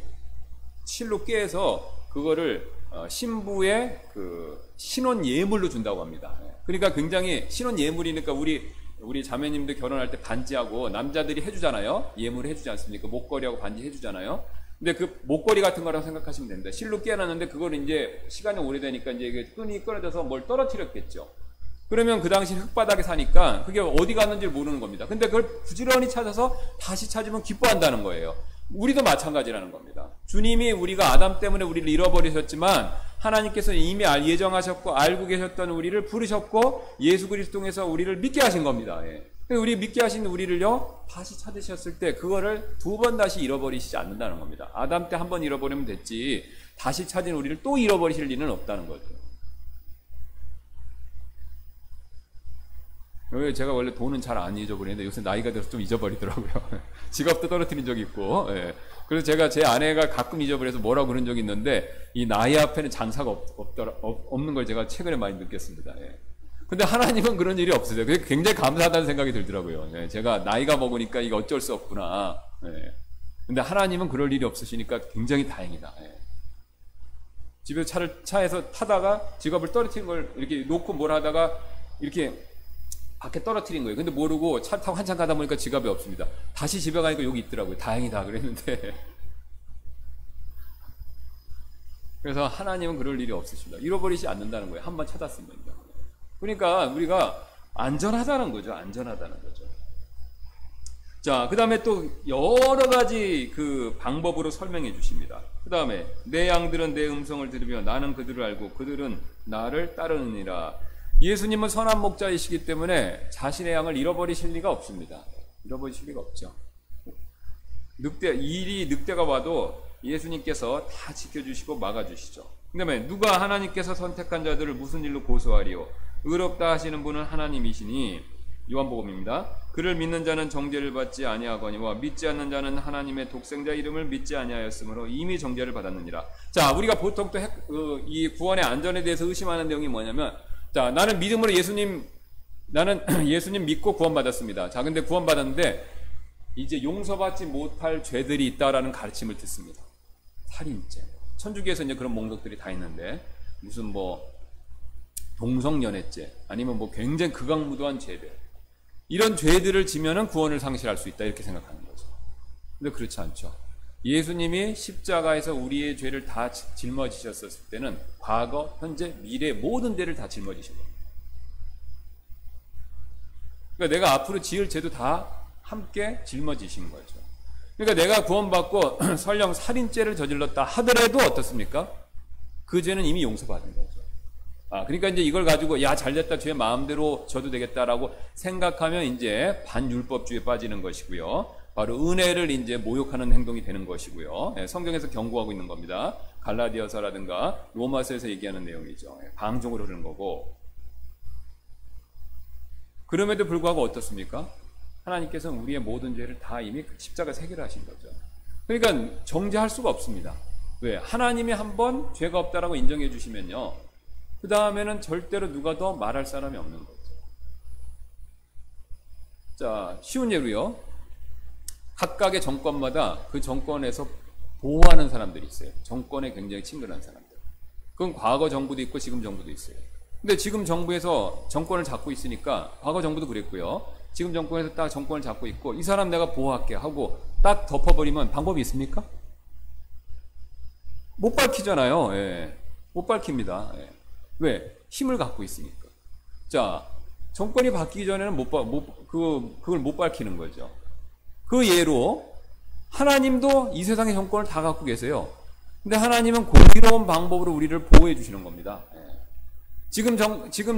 실로 꿰서 그거를 신부의 그 신혼 예물로 준다고 합니다. 그러니까 굉장히 신혼 예물이니까 우리 자매님들 결혼할 때 반지하고 남자들이 해주잖아요. 예물을 해주지 않습니까? 목걸이하고 반지 해주잖아요. 근데 그 목걸이 같은 거라고 생각하시면 됩니다. 실로 깨놨는데 그걸 이제 시간이 오래되니까 이제 이게 끈이 끊어져서 뭘 떨어뜨렸겠죠. 그러면 그 당시 흙바닥에 사니까 그게 어디 갔는지를 모르는 겁니다. 근데 그걸 부지런히 찾아서 다시 찾으면 기뻐한다는 거예요. 우리도 마찬가지라는 겁니다. 주님이 우리가 아담 때문에 우리를 잃어버리셨지만 하나님께서 이미 예정하셨고 알고 계셨던 우리를 부르셨고 예수 그리스도 통해서 우리를 믿게 하신 겁니다. 예. 우리 믿게 하신 우리를요, 다시 찾으셨을 때 그거를 두 번 다시 잃어버리시지 않는다는 겁니다. 아담 때 한 번 잃어버리면 됐지 다시 찾은 우리를 또 잃어버리실 리는 없다는 거죠. 제가 원래 돈은 잘 안 잊어버리는데 요새 나이가 들어서 좀 잊어버리더라고요. 지갑도 떨어뜨린 적이 있고. 예. 그래서 제가 제 아내가 가끔 잊어버려서 뭐라고 그런 적이 있는데 이 나이 앞에는 장사가 없는 걸 제가 최근에 많이 느꼈습니다. 예. 근데 하나님은 그런 일이 없으세요. 그게 굉장히 감사하다는 생각이 들더라고요. 예. 제가 나이가 먹으니까 이거 어쩔 수 없구나. 예. 근데 하나님은 그럴 일이 없으시니까 굉장히 다행이다. 예. 집에 차에서 타다가 지갑을 떨어뜨린 걸 이렇게 놓고 뭘 하다가 이렇게 밖에 떨어뜨린 거예요. 근데 모르고 차 타고 한참 가다 보니까 지갑이 없습니다. 다시 집에 가니까 여기 있더라고요. 다행이다 그랬는데. 그래서 하나님은 그럴 일이 없으십니다. 잃어버리지 않는다는 거예요. 한번 찾았으면. 그러니까 우리가 안전하다는 거죠. 안전하다는 거죠. 자, 그 다음에 또 여러 가지 그 방법으로 설명해 주십니다. 그 다음에 내 양들은 내 음성을 들으며 나는 그들을 알고 그들은 나를 따르느니라. 예수님은 선한 목자이시기 때문에 자신의 양을 잃어버리실 리가 없습니다. 잃어버리실 리가 없죠. 늑대가 와도 예수님께서 다 지켜주시고 막아주시죠. 그 다음에 누가 하나님께서 선택한 자들을 무슨 일로 고소하리요? 의롭다 하시는 분은 하나님이시니, 요한복음입니다. 그를 믿는 자는 정죄를 받지 아니하거니와 믿지 않는 자는 하나님의 독생자 이름을 믿지 아니하였으므로 이미 정죄를 받았느니라. 자, 우리가 보통 또 이 구원의 안전에 대해서 의심하는 내용이 뭐냐면, 자, 나는 믿음으로 나는 예수님 믿고 구원받았습니다. 자, 근데 구원받았는데 이제 용서받지 못할 죄들이 있다라는 가르침을 듣습니다. 살인죄. 천주교에서 이제 그런 목록들이 다 있는데 무슨 뭐 동성연애죄 아니면 뭐 굉장히 극악무도한 죄들, 이런 죄들을 지면은 구원을 상실할 수 있다 이렇게 생각하는 거죠. 근데 그렇지 않죠. 예수님이 십자가에서 우리의 죄를 다 짊어지셨을 때는 과거, 현재, 미래 모든 죄를 다 짊어지신 겁니다. 그러니까 내가 앞으로 지을 죄도 다 함께 짊어지신 거죠. 그러니까 내가 구원받고 설령 살인죄를 저질렀다 하더라도 어떻습니까? 그 죄는 이미 용서받은 거죠. 그러니까 이제 이걸 가지고 야 잘됐다 죄 마음대로 져도 되겠다라고 생각하면 이제 반율법주의에 빠지는 것이고요. 바로 은혜를 이제 모욕하는 행동이 되는 것이고요. 성경에서 경고하고 있는 겁니다. 갈라디아서라든가 로마서에서 얘기하는 내용이죠. 방종으로 흐르는 거고. 그럼에도 불구하고 어떻습니까? 하나님께서는 우리의 모든 죄를 다 이미 십자가에서 해결하신 거죠. 그러니까 정죄할 수가 없습니다. 왜? 하나님이 한번 죄가 없다라고 인정해 주시면요, 그 다음에는 절대로 누가 더 말할 사람이 없는 거죠. 자, 쉬운 예로요. 각각의 정권마다 그 정권에서 보호하는 사람들이 있어요. 정권에 굉장히 친근한 사람들. 그건 과거 정부도 있고 지금 정부도 있어요. 근데 지금 정부에서 정권을 잡고 있으니까, 과거 정부도 그랬고요. 지금 정권에서 딱 정권을 잡고 있고, 이 사람 내가 보호할게 하고 딱 덮어버리면 방법이 있습니까? 못 밝히잖아요. 예. 못 밝힙니다. 예. 왜? 힘을 갖고 있으니까. 자, 정권이 바뀌기 전에는 그걸 못 밝히는 거죠. 그 예로 하나님도 이 세상의 정권을 다 갖고 계세요. 근데 하나님은 공의로운 방법으로 우리를 보호해 주시는 겁니다. 지금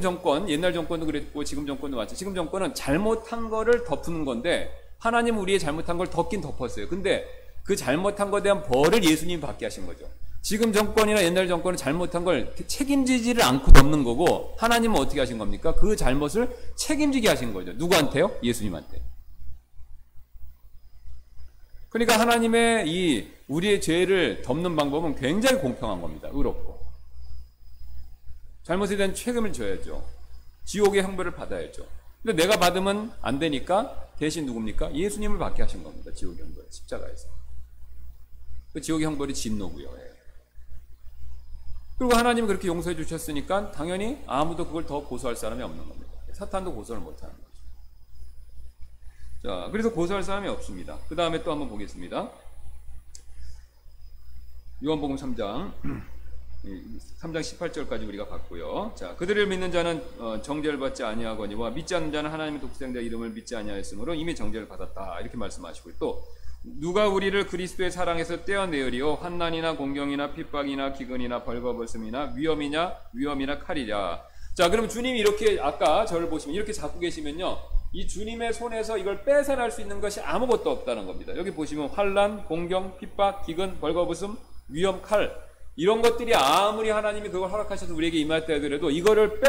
정권, 옛날 정권도 그랬고 지금 정권도 마찬가지. 지금 정권은 잘못한 거를 덮는 건데 하나님은 우리의 잘못한 걸 덮긴 덮었어요. 근데 그 잘못한 것에 대한 벌을 예수님이 받게 하신 거죠. 지금 정권이나 옛날 정권은 잘못한 걸 책임지지를 않고 덮는 거고 하나님은 어떻게 하신 겁니까? 그 잘못을 책임지게 하신 거죠. 누구한테요? 예수님한테. 그러니까 하나님의 이 우리의 죄를 덮는 방법은 굉장히 공평한 겁니다. 의롭고. 잘못에 대한 책임을 져야죠. 지옥의 형벌을 받아야죠. 근데 내가 받으면 안 되니까 대신 누굽니까? 예수님을 받게 하신 겁니다. 지옥의 형벌, 십자가에서. 그 지옥의 형벌이 진노고요. 그리고 하나님이 그렇게 용서해 주셨으니까 당연히 아무도 그걸 더 고소할 사람이 없는 겁니다. 사탄도 고소를 못하는 거죠. 자, 그래서 고소할 사람이 없습니다. 그 다음에 또 한번 보겠습니다. 요한복음 3장 18절까지 우리가 봤고요. 자, 그들을 믿는 자는 정죄를 받지 아니하거니와 믿지 않는 자는 하나님의 독생자 이름을 믿지 아니하였으므로 이미 정죄를 받았다. 이렇게 말씀하시고 또 누가 우리를 그리스도의 사랑에서 떼어내으리요 환난이나 공경이나 핍박이나 기근이나 벌거벗음이나 위험이나 칼이랴. 자, 그럼 주님이 이렇게 아까 저를 보시면 이렇게 잡고 계시면요. 이 주님의 손에서 이걸 뺏어날 수 있는 것이 아무것도 없다는 겁니다. 여기 보시면 환난, 공경, 핍박, 기근, 벌거벗음, 위험, 칼 이런 것들이 아무리 하나님이 그걸 허락하셔서 우리에게 임했다 하더라도 이거를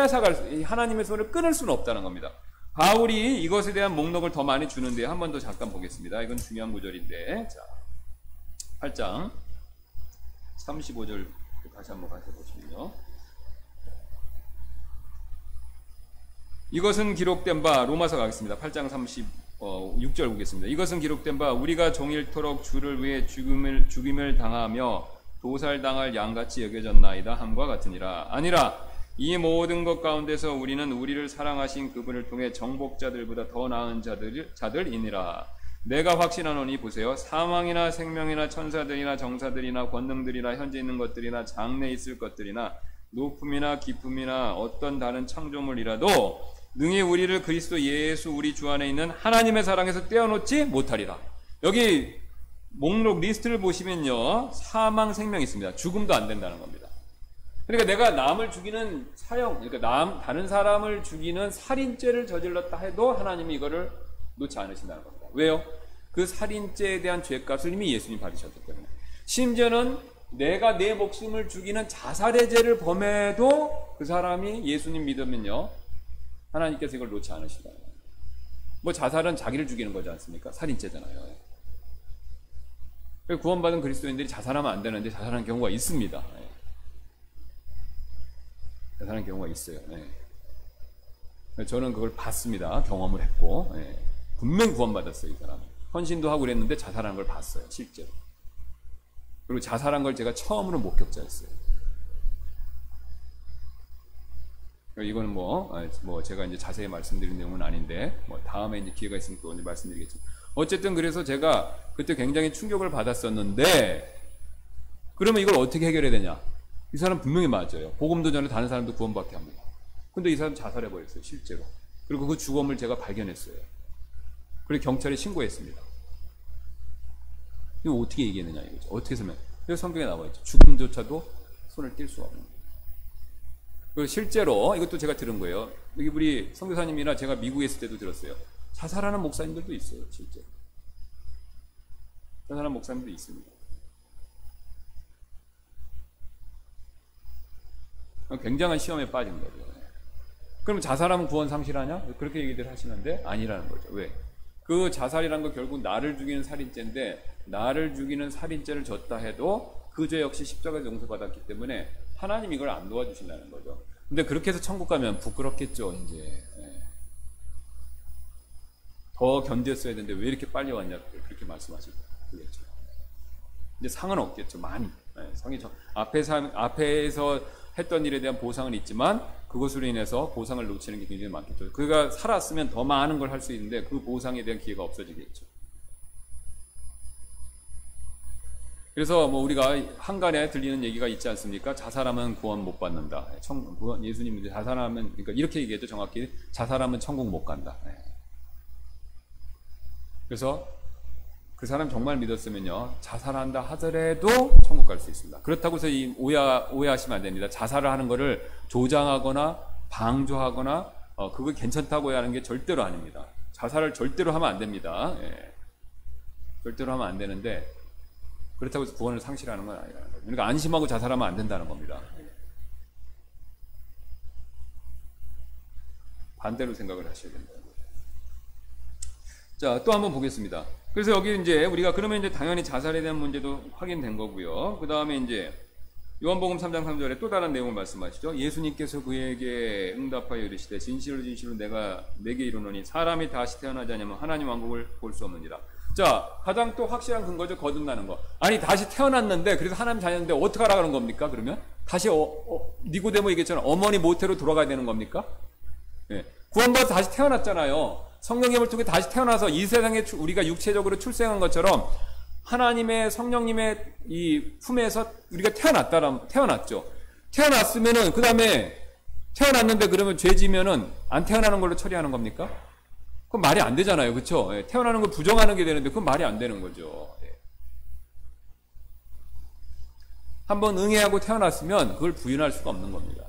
하나님의 손을 끊을 수는 없다는 겁니다. 바울이 이것에 대한 목록을 더 많이 주는데 한 번 더 잠깐 보겠습니다. 이건 중요한 구절인데 자, 8장 35절 다시 한번 가서 보시면요. 이것은 기록된 바 로마서 가겠습니다. 8장 36절 보겠습니다. 이것은 기록된 바 우리가 종일토록 주를 위해 죽임을 당하며 도살당할 양같이 여겨졌나이다 함과 같으니라. 아니라 이 모든 것 가운데서 우리는 우리를 사랑하신 그분을 통해 정복자들보다 더 나은 자들이니라. 내가 확신하노니 보세요. 사망이나 생명이나 천사들이나 정사들이나 권능들이나 현재 있는 것들이나 장래 있을 것들이나 높음이나 깊음이나 어떤 다른 창조물이라도 능히 우리를 그리스도 예수 우리 주 안에 있는 하나님의 사랑에서 떼어놓지 못하리라. 여기 목록 리스트를 보시면요. 사망, 생명이 있습니다. 죽음도 안 된다는 겁니다. 그러니까 내가 남을 죽이는 그러니까 다른 사람을 죽이는 살인죄를 저질렀다 해도 하나님이 이거를 놓지 않으신다는 겁니다. 왜요? 그 살인죄에 대한 죄값을 이미 예수님 받으셨기 때문에. 심지어는 내가 내 목숨을 죽이는 자살의 죄를 범해도 그 사람이 예수님 믿으면요. 하나님께서 이걸 놓지 않으신다는 거예요. 뭐 자살은 자기를 죽이는 거지 않습니까? 살인죄잖아요. 구원받은 그리스도인들이 자살하면 안 되는데 자살하는 경우가 있습니다. 자살하는 경우가 있어요. 저는 그걸 봤습니다. 경험을 했고 분명히 구원받았어요. 이 사람은. 헌신도 하고 그랬는데 자살하는 걸 봤어요. 실제로. 그리고 자살한 걸 제가 처음으로 목격자였어요. 이거는 뭐 제가 이제 자세히 말씀드린 내용은 아닌데 다음에 이제 기회가 있으면 또 이제 말씀드리겠죠. 어쨌든 그래서 제가 그때 굉장히 충격을 받았었는데 그러면 이걸 어떻게 해결해야 되냐? 이 사람 분명히 맞아요. 복음도 전에 다른 사람도 구원받게 합니다. 근데 이 사람 자살해버렸어요. 실제로. 그리고 그 죽음을 제가 발견했어요. 그리고 경찰에 신고했습니다. 이거 어떻게 얘기했느냐 이거죠. 어떻게 설명? 그래서 성경에 나와 있죠. 죽음조차도 손을 뗄 수가 없는 거예요. 그리고 실제로 이것도 제가 들은 거예요. 여기 우리 선교사님이나 제가 미국에 있을 때도 들었어요. 자살하는 목사님들도 있어요. 실제로. 자살하는 목사님도 있습니다. 굉장한 시험에 빠진 거죠. 그럼 자살하면 구원 상실하냐? 그렇게 얘기들 하시는데 아니라는 거죠. 왜? 그 자살이란 거 결국 나를 죽이는 살인죄인데 나를 죽이는 살인죄를 졌다 해도 그 죄 역시 십자가에서 용서받았기 때문에 하나님 이걸 안 도와주신다는 거죠. 근데 그렇게 해서 천국 가면 부끄럽겠죠. 이제 더 견뎠어야 되는데 왜 이렇게 빨리 왔냐 그렇게 말씀하시고 그랬죠. 근데 상은 없겠죠. 많이. 상이 앞에서 했던 일에 대한 보상은 있지만 그것으로 인해서 보상을 놓치는 게 굉장히 많겠죠. 그가 살았으면 더 많은 걸 할 수 있는데 그 보상에 대한 기회가 없어지겠죠. 그래서 우리가 한간에 들리는 얘기가 있지 않습니까? 자살하면 구원 못 받는다. 예수님이 자살하면 그러니까 이렇게 얘기했죠. 정확히 자살하면 천국 못 간다. 그래서 그 사람 정말 믿었으면요, 자살한다 하더라도 천국 갈 수 있습니다. 그렇다고 해서 오해하시면 안 됩니다. 자살을 하는 것을 조장하거나 방조하거나 그거 괜찮다고 하는 게 절대로 아닙니다. 자살을 절대로 하면 안 됩니다. 예. 절대로 하면 안 되는데, 그렇다고 해서 구원을 상실하는 건 아니라는 거예요. 그러니까 안심하고 자살하면 안 된다는 겁니다. 반대로 생각을 하셔야 된다. 자, 또 한번 보겠습니다. 그래서 여기 이제 우리가 그러면 이제 당연히 자살에 대한 문제도 확인된 거고요. 그 다음에 이제 요한복음 3장 3절에 또 다른 내용을 말씀하시죠. 예수님께서 그에게 응답하여 이르시되 진실로 진실로 내가 내게 이르노니 사람이 다시 태어나지 않으면 하나님 왕국을 볼 수 없느니라. 자, 가장 또 확실한 근거죠. 거듭나는 거. 아니, 다시 태어났는데, 그래서 하나님 자녀인데 어떻게 하라는 겁니까? 그러면 다시 니고데모 얘기했잖아요. 어머니 모태로 돌아가야 되는 겁니까? 예. 구원받아서 다시 태어났잖아요. 성령님을 통해 다시 태어나서 이 세상에 우리가 육체적으로 출생한 것처럼 하나님의 성령님의 이 품에서 우리가 태어났죠. 태어났으면은, 그 다음에 태어났는데 그러면 죄 지면은 안 태어나는 걸로 처리하는 겁니까? 그건 말이 안 되잖아요. 그쵸? 예. 태어나는 걸 부정하는 게 되는데 그건 말이 안 되는 거죠. 예. 한번 응애하고 태어났으면 그걸 부인할 수가 없는 겁니다.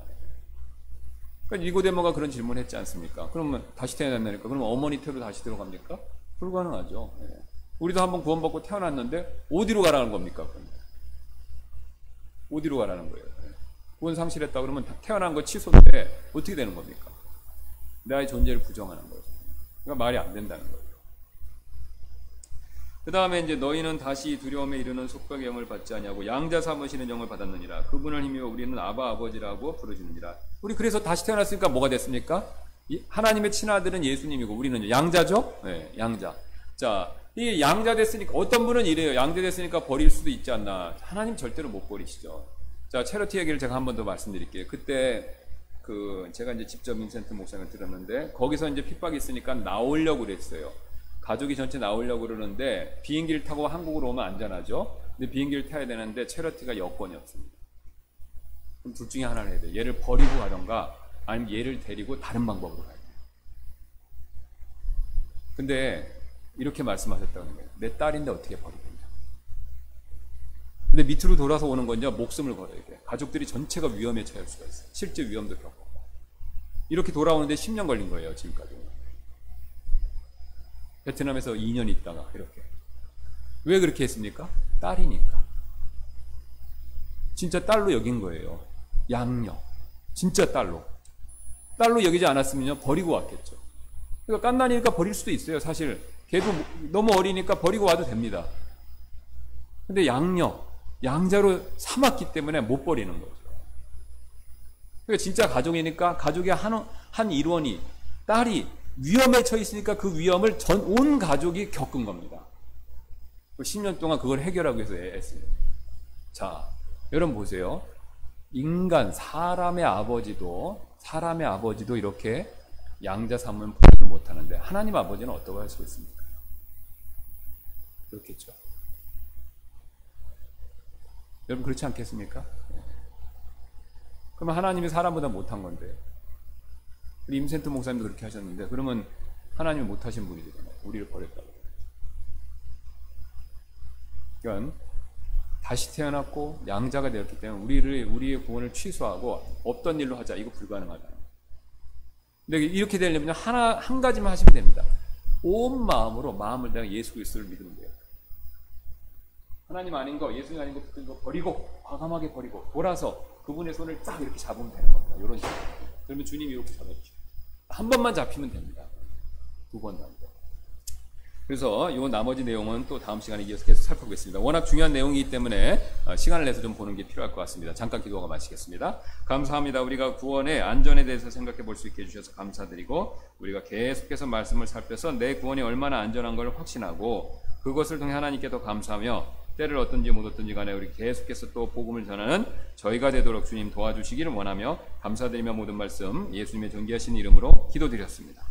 그러니까 니고데모가 그런 질문을 했지 않습니까? 그러면 다시 태어났다니까. 그러면 어머니 태로 다시 들어갑니까? 불가능하죠. 예. 우리도 한번 구원받고 태어났는데 어디로 가라는 겁니까? 그러면? 어디로 가라는 거예요? 예. 구원 상실했다 그러면 태어난 거 취소인데 어떻게 되는 겁니까? 나의 존재를 부정하는 거죠. 그러니까 말이 안 된다는 거예요. 그 다음에 이제 너희는 다시 두려움에 이르는 속박의 영을 받지 아니하고 양자 삼으시는 영을 받았느니라. 그분을 힘입어 우리는 아바 아버지라고 부르시느니라. 우리 그래서 다시 태어났으니까 뭐가 됐습니까? 하나님의 친아들은 예수님이고 우리는 양자죠? 네, 양자. 자, 이 양자 됐으니까 어떤 분은 이래요. 양자 됐으니까 버릴 수도 있지 않나. 하나님 절대로 못 버리시죠. 자, 체러티 얘기를 제가 한 번 더 말씀드릴게요. 그때 제가 이제 직접 빈센트 목사님을 들었는데 거기서 이제 핍박이 있으니까 나오려고 그랬어요. 가족이 전체 나오려고 그러는데 비행기를 타고 한국으로 오면 안전하죠. 근데 비행기를 타야 되는데 체러티가 여권이 없습니다. 그럼 둘 중에 하나를 해야 돼요. 얘를 버리고 가던가 아니면 얘를 데리고 다른 방법으로 가야 돼요. 근데 이렇게 말씀하셨다는 거예요. 내 딸인데 어떻게 버리겠냐. 근데 밑으로 돌아서 오는 건요, 목숨을 걸어야 돼요. 가족들이 전체가 위험에 처할 수가 있어요. 실제 위험도 겪고. 이렇게 돌아오는데 10년 걸린 거예요, 지금까지. 베트남에서 2년 있다가 이렇게. 왜 그렇게 했습니까? 딸이니까. 진짜 딸로 여긴 거예요. 양녀. 진짜 딸로. 딸로 여기지 않았으면요, 버리고 왔겠죠. 그러니까 깐난이니까 버릴 수도 있어요. 사실 걔도 너무 어리니까 버리고 와도 됩니다. 근데 양녀, 양자로 삼았기 때문에 못 버리는 거죠. 그러니까 진짜 가족이니까 가족의 한 일원이, 딸이 위험에 처해 있으니까 그 위험을 온 가족이 겪은 겁니다. 10년 동안 그걸 해결하기 위해서 애쓰요. 자, 여러분 보세요. 인간, 사람의 아버지도 이렇게 양자 삼으면 포기를 못하는데 하나님 아버지는 어떻게 할 수 있습니까? 그렇겠죠. 여러분 그렇지 않겠습니까? 그러면 하나님이 사람보다 못한 건데, 우리 임센트 목사님도 그렇게 하셨는데, 그러면 하나님이 못하신 분이 되잖아요. 우리를 버렸다고. 그러니까 다시 태어났고 양자가 되었기 때문에 우리의 구원을 취소하고 없던 일로 하자, 이거 불가능하다. 근데 이렇게 되려면 한 가지만 하시면 됩니다. 온 마음으로 마음을 내가 예수 그리스도를 믿으면 돼요. 하나님 아닌 거, 예수님 아닌 거 붙은 거 버리고, 과감하게 버리고, 돌아서 그분의 손을 딱 이렇게 잡으면 되는 겁니다. 이런 식으로. 그러면 주님이 이렇게 잡아주죠. 한 번만 잡히면 됩니다. 두 번 잡고. 그래서 이 나머지 내용은 또 다음 시간에 이어서 계속 살펴보겠습니다. 워낙 중요한 내용이기 때문에 시간을 내서 좀 보는 게 필요할 것 같습니다. 잠깐 기도하고 마치겠습니다. 감사합니다. 우리가 구원의 안전에 대해서 생각해 볼 수 있게 해주셔서 감사드리고, 우리가 계속해서 말씀을 살펴서 내 구원이 얼마나 안전한 걸 확신하고, 그것을 통해 하나님께 더 감사하며, 때를 얻든지 못 얻든지 간에 우리 계속해서 또 복음을 전하는 저희가 되도록 주님 도와주시기를 원하며 감사드리며 모든 말씀 예수님의 존귀하신 이름으로 기도드렸습니다.